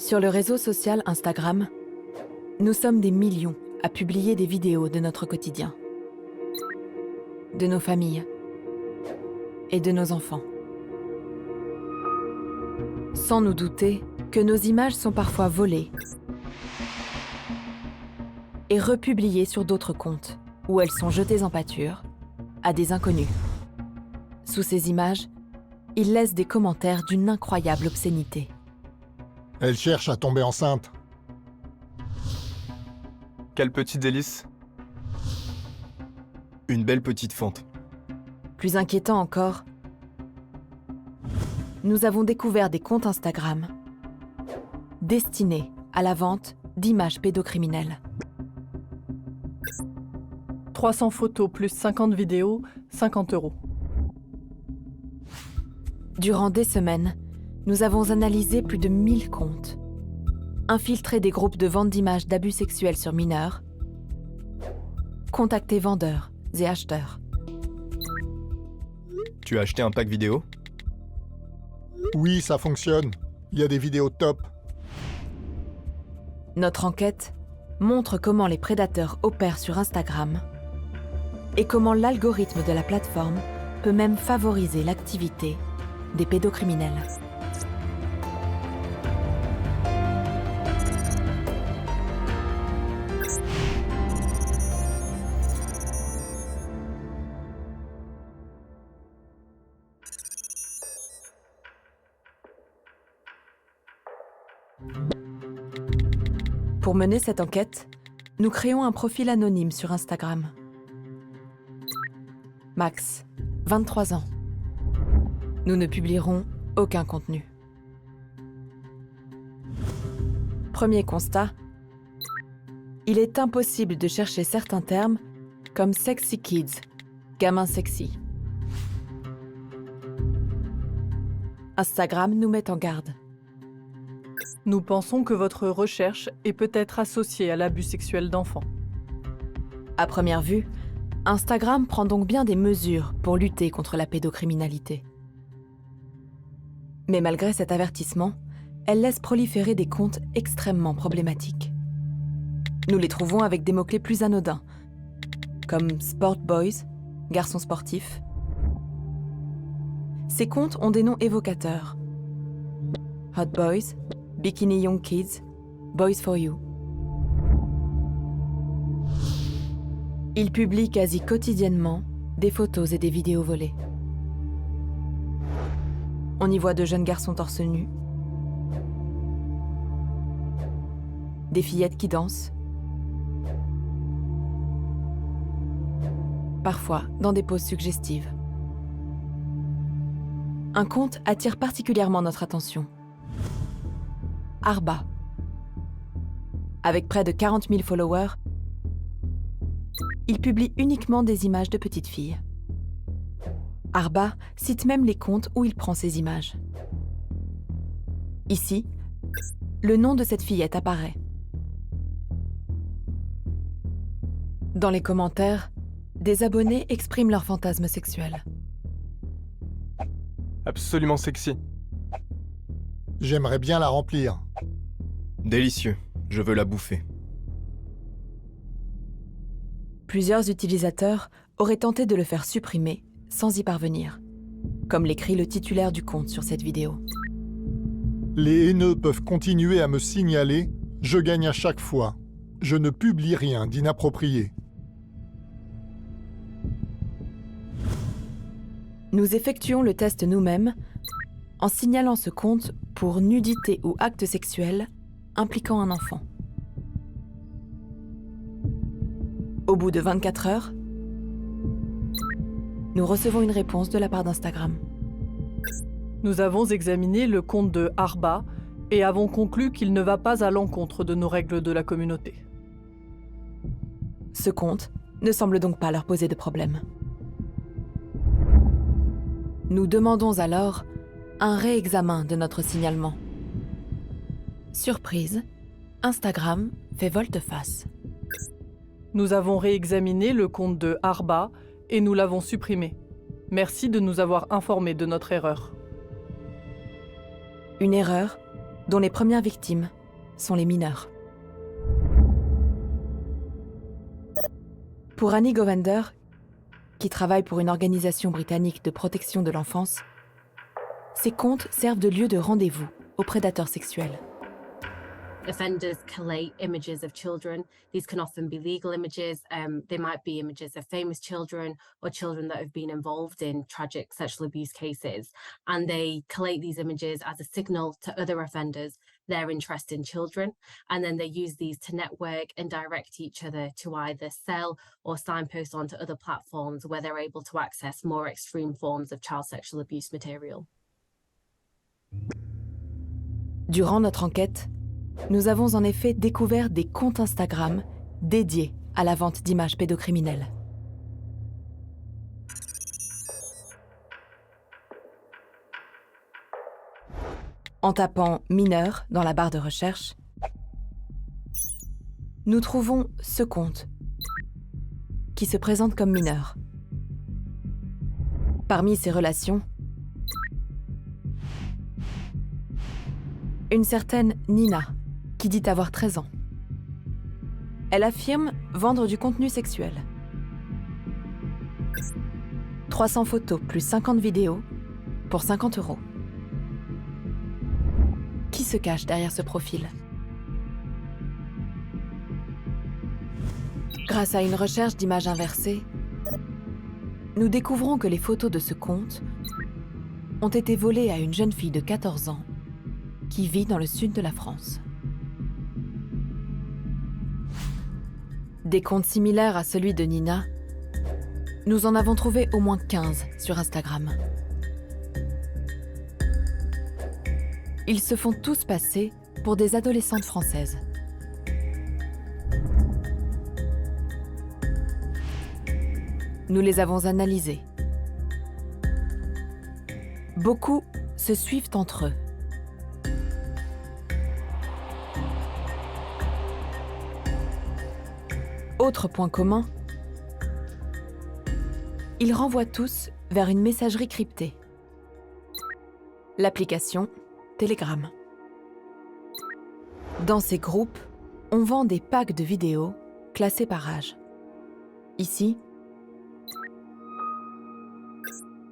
Sur le réseau social Instagram, nous sommes des millions à publier des vidéos de notre quotidien, de nos familles et de nos enfants. Sans nous douter que nos images sont parfois volées et republiées sur d'autres comptes où elles sont jetées en pâture à des inconnus. Sous ces images, ils laissent des commentaires d'une incroyable obscénité. Elle cherche à tomber enceinte. Quel petit délice. Une belle petite fente. Plus inquiétant encore, nous avons découvert des comptes Instagram destinés à la vente d'images pédocriminelles. 300 photos plus 50 vidéos, 50 €. Durant des semaines, nous avons analysé plus de 1000 comptes, infiltré des groupes de vente d'images d'abus sexuels sur mineurs, contacté vendeurs et acheteurs. Tu as acheté un pack vidéo? Oui, ça fonctionne. Il y a des vidéos top. Notre enquête montre comment les prédateurs opèrent sur Instagram et comment l'algorithme de la plateforme peut même favoriser l'activité des pédocriminels. Pour mener cette enquête, nous créons un profil anonyme sur Instagram. Max, 23 ans. Nous ne publierons aucun contenu. Premier constat, il est impossible de chercher certains termes comme sexy kids, gamin sexy. Instagram nous met en garde. Nous pensons que votre recherche est peut-être associée à l'abus sexuel d'enfants. À première vue, Instagram prend donc bien des mesures pour lutter contre la pédocriminalité. Mais malgré cet avertissement, elle laisse proliférer des comptes extrêmement problématiques. Nous les trouvons avec des mots-clés plus anodins, comme Sport Boys, garçons sportifs. Ces comptes ont des noms évocateurs. Hot Boys, Bikini Young Kids, Boys for You. Ils publient quasi quotidiennement des photos et des vidéos volées. On y voit de jeunes garçons torse nu, des fillettes qui dansent, parfois dans des poses suggestives. Un compte attire particulièrement notre attention. Arba. Avec près de 40 000 followers, il publie uniquement des images de petites filles. Arba cite même les comptes où il prend ces images. Ici, le nom de cette fillette apparaît. Dans les commentaires, des abonnés expriment leurs fantasmes sexuels. Absolument sexy. J'aimerais bien la remplir. Délicieux, je veux la bouffer. Plusieurs utilisateurs auraient tenté de le faire supprimer sans y parvenir, comme l'écrit le titulaire du compte sur cette vidéo. Les haineux peuvent continuer à me signaler, je gagne à chaque fois. Je ne publie rien d'inapproprié. Nous effectuons le test nous-mêmes en signalant ce compte pour nudité ou acte sexuel impliquant un enfant. Au bout de 24 heures, nous recevons une réponse de la part d'Instagram. Nous avons examiné le compte de Arba et avons conclu qu'il ne va pas à l'encontre de nos règles de la communauté. Ce compte ne semble donc pas leur poser de problème. Nous demandons alors un réexamen de notre signalement. Surprise, Instagram fait volte-face. Nous avons réexaminé le compte de Arba et nous l'avons supprimé. Merci de nous avoir informés de notre erreur. Une erreur dont les premières victimes sont les mineurs. Pour Annie Govender, qui travaille pour une organisation britannique de protection de l'enfance, ces comptes servent de lieu de rendez-vous aux prédateurs sexuels. Offenders collate images of children. These can often be legal images. They might be images of famous children or children that have been involved in tragic sexual abuse cases. And they collate these images as a signal to other offenders their interest in children. And then they use these to network and direct each other to either sell or signpost onto other platforms where they're able to access more extreme forms of child sexual abuse material. Durant notre enquête, nous avons en effet découvert des comptes Instagram dédiés à la vente d'images pédocriminelles. En tapant « mineur » dans la barre de recherche, nous trouvons ce compte qui se présente comme mineur. Parmi ses relations, une certaine Nina, qui dit avoir 13 ans. Elle affirme vendre du contenu sexuel. 300 photos plus 50 vidéos pour 50 €. Qui se cache derrière ce profil? Grâce à une recherche d'images inversées, nous découvrons que les photos de ce compte ont été volées à une jeune fille de 14 ans qui vit dans le sud de la France. Des comptes similaires à celui de Nina, nous en avons trouvé au moins 15 sur Instagram. Ils se font tous passer pour des adolescentes françaises. Nous les avons analysés. Beaucoup se suivent entre eux. Autre point commun, ils renvoient tous vers une messagerie cryptée. L'application Telegram. Dans ces groupes, on vend des packs de vidéos classés par âge. Ici,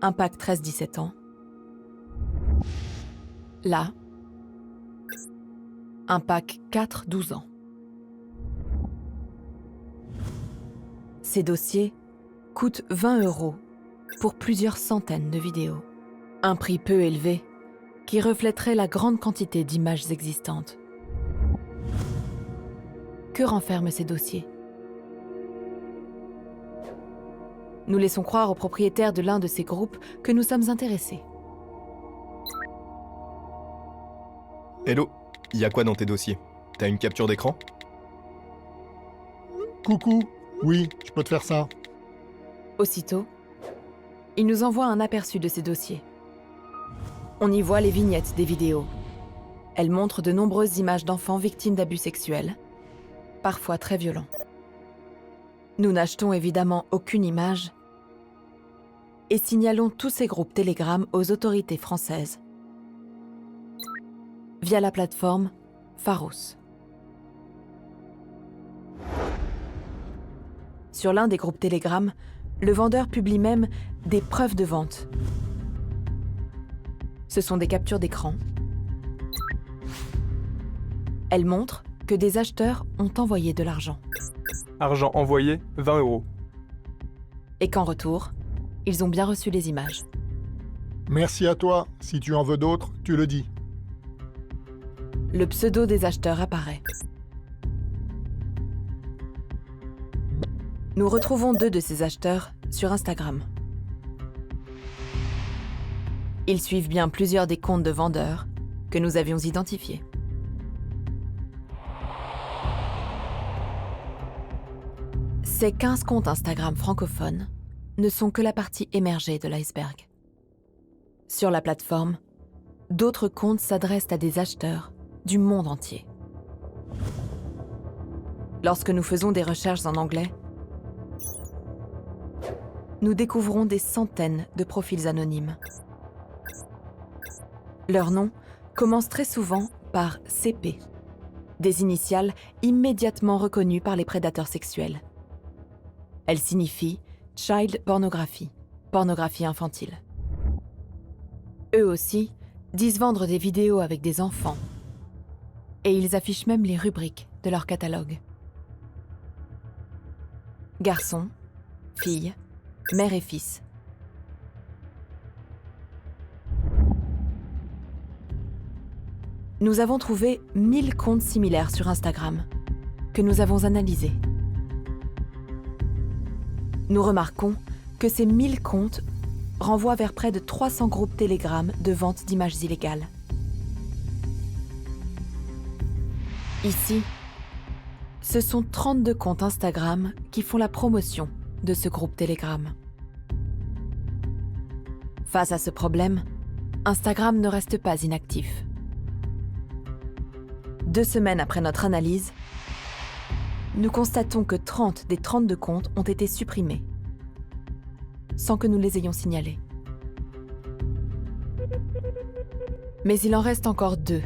un pack 13-17 ans. Là, un pack 4-12 ans. Ces dossiers coûtent 20 € pour plusieurs centaines de vidéos. Un prix peu élevé qui reflèterait la grande quantité d'images existantes. Que renferment ces dossiers? Nous laissons croire aux propriétaires de l'un de ces groupes que nous sommes intéressés. Hello, y a quoi dans tes dossiers? T'as une capture d'écran? Coucou, oui, je peux te faire ça. Aussitôt, il nous envoie un aperçu de ces dossiers. On y voit les vignettes des vidéos. Elles montrent de nombreuses images d'enfants victimes d'abus sexuels, parfois très violents. Nous n'achetons évidemment aucune image et signalons tous ces groupes Telegram aux autorités françaises via la plateforme Pharos. Sur l'un des groupes Telegram, le vendeur publie même des preuves de vente. Ce sont des captures d'écran. Elles montrent que des acheteurs ont envoyé de l'argent. Argent envoyé, 20 €. Et qu'en retour, ils ont bien reçu les images. Merci à toi. Si tu en veux d'autres, tu le dis. Le pseudo des acheteurs apparaît. Nous retrouvons 2 de ces acheteurs sur Instagram. Ils suivent bien plusieurs des comptes de vendeurs que nous avions identifiés. Ces 15 comptes Instagram francophones ne sont que la partie émergée de l'iceberg. Sur la plateforme, d'autres comptes s'adressent à des acheteurs du monde entier. Lorsque nous faisons des recherches en anglais, nous découvrons des centaines de profils anonymes. Leurs noms commencent très souvent par CP, des initiales immédiatement reconnues par les prédateurs sexuels. Elles signifient « child pornography », pornographie infantile. Eux aussi disent vendre des vidéos avec des enfants, et ils affichent même les rubriques de leur catalogue. Garçons, filles, mère et fils. Nous avons trouvé 1000 comptes similaires sur Instagram, que nous avons analysés. Nous remarquons que ces 1000 comptes renvoient vers près de 300 groupes Telegram de vente d'images illégales. Ici, ce sont 32 comptes Instagram qui font la promotion de ce groupe Telegram. Face à ce problème, Instagram ne reste pas inactif. 2 semaines après notre analyse, nous constatons que 30 des 32 comptes ont été supprimés, sans que nous les ayons signalés. Mais il en reste encore 2,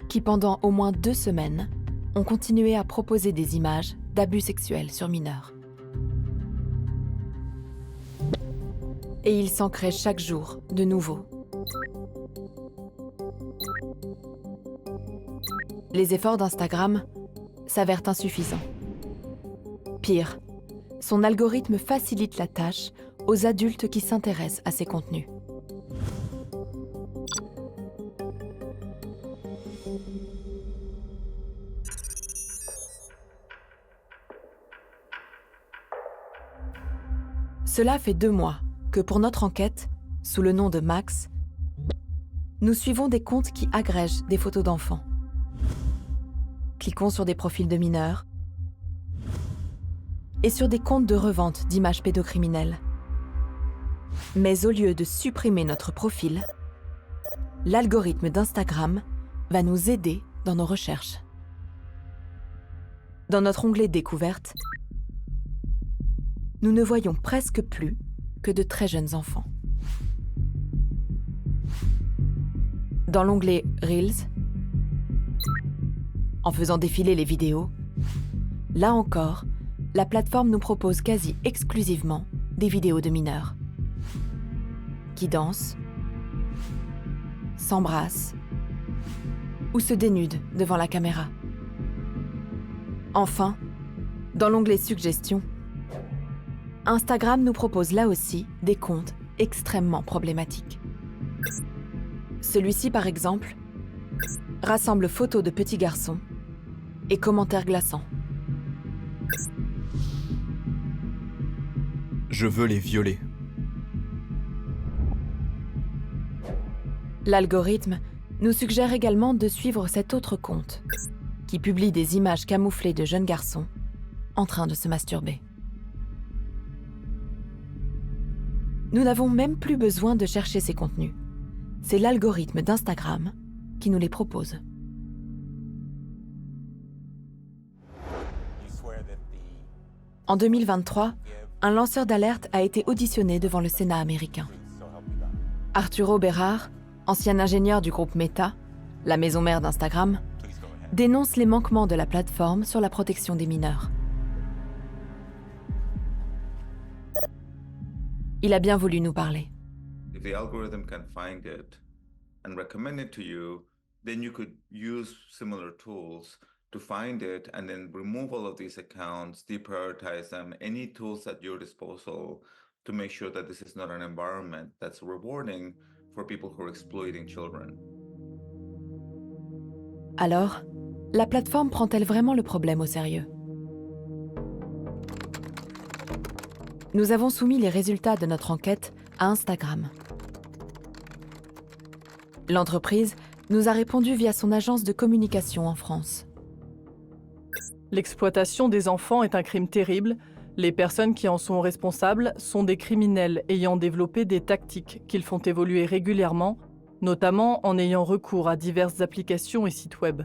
qui pendant au moins 2 semaines ont continué à proposer des images d'abus sexuels sur mineurs. Et il s'en crée chaque jour de nouveaux. Les efforts d'Instagram s'avèrent insuffisants. Pire, son algorithme facilite la tâche aux adultes qui s'intéressent à ces contenus. Cela fait 2 mois que pour notre enquête, sous le nom de Max, nous suivons des comptes qui agrègent des photos d'enfants. Cliquons sur des profils de mineurs et sur des comptes de revente d'images pédocriminelles. Mais au lieu de supprimer notre profil, l'algorithme d'Instagram va nous aider dans nos recherches. Dans notre onglet Découvertes, nous ne voyons presque plus que de très jeunes enfants. Dans l'onglet Reels, en faisant défiler les vidéos, là encore, la plateforme nous propose quasi exclusivement des vidéos de mineurs qui dansent, s'embrassent ou se dénudent devant la caméra. Enfin, dans l'onglet Suggestions, Instagram nous propose là aussi des comptes extrêmement problématiques. Celui-ci, par exemple, rassemble photos de petits garçons et commentaires glaçants. Je veux les violer. L'algorithme nous suggère également de suivre cet autre compte, qui publie des images camouflées de jeunes garçons en train de se masturber. Nous n'avons même plus besoin de chercher ces contenus. C'est l'algorithme d'Instagram qui nous les propose. En 2023, un lanceur d'alerte a été auditionné devant le Sénat américain. Arturo Berrar, ancien ingénieur du groupe Meta, la maison mère d'Instagram, dénonce les manquements de la plateforme sur la protection des mineurs. Il a bien voulu nous parler. If the algorithm can find it and recommend it to you, then you could use similar tools to find it and then remove all of these accounts, deprioritize them, any tools at your disposal to make sure that this is not an environment that's rewarding for people who are exploiting children. Alors, la plateforme prend-elle vraiment le problème au sérieux ? Nous avons soumis les résultats de notre enquête à Instagram. L'entreprise nous a répondu via son agence de communication en France. L'exploitation des enfants est un crime terrible. Les personnes qui en sont responsables sont des criminels ayant développé des tactiques qu'ils font évoluer régulièrement, notamment en ayant recours à diverses applications et sites web.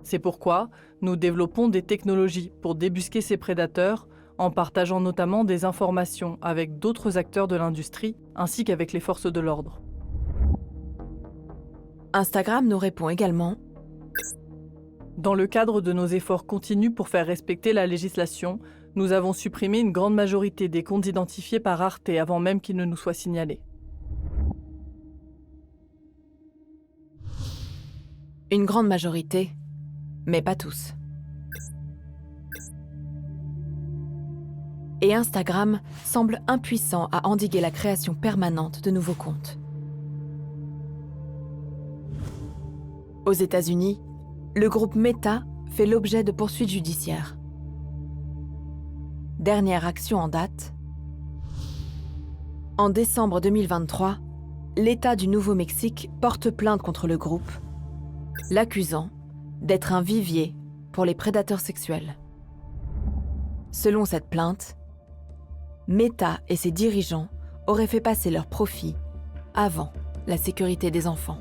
C'est pourquoi nous développons des technologies pour débusquer ces prédateurs, en partageant notamment des informations avec d'autres acteurs de l'industrie ainsi qu'avec les forces de l'ordre. Instagram nous répond également Dans le cadre de nos efforts continus pour faire respecter la législation, nous avons supprimé une grande majorité des comptes identifiés par Arte avant même qu'ils ne nous soient signalés. Une grande majorité, mais pas tous. Et Instagram semble impuissant à endiguer la création permanente de nouveaux comptes. Aux États-Unis, le groupe Meta fait l'objet de poursuites judiciaires. Dernière action en date. En décembre 2023, l'État du Nouveau-Mexique porte plainte contre le groupe, l'accusant d'être un vivier pour les prédateurs sexuels. Selon cette plainte, Meta et ses dirigeants auraient fait passer leurs profits avant la sécurité des enfants.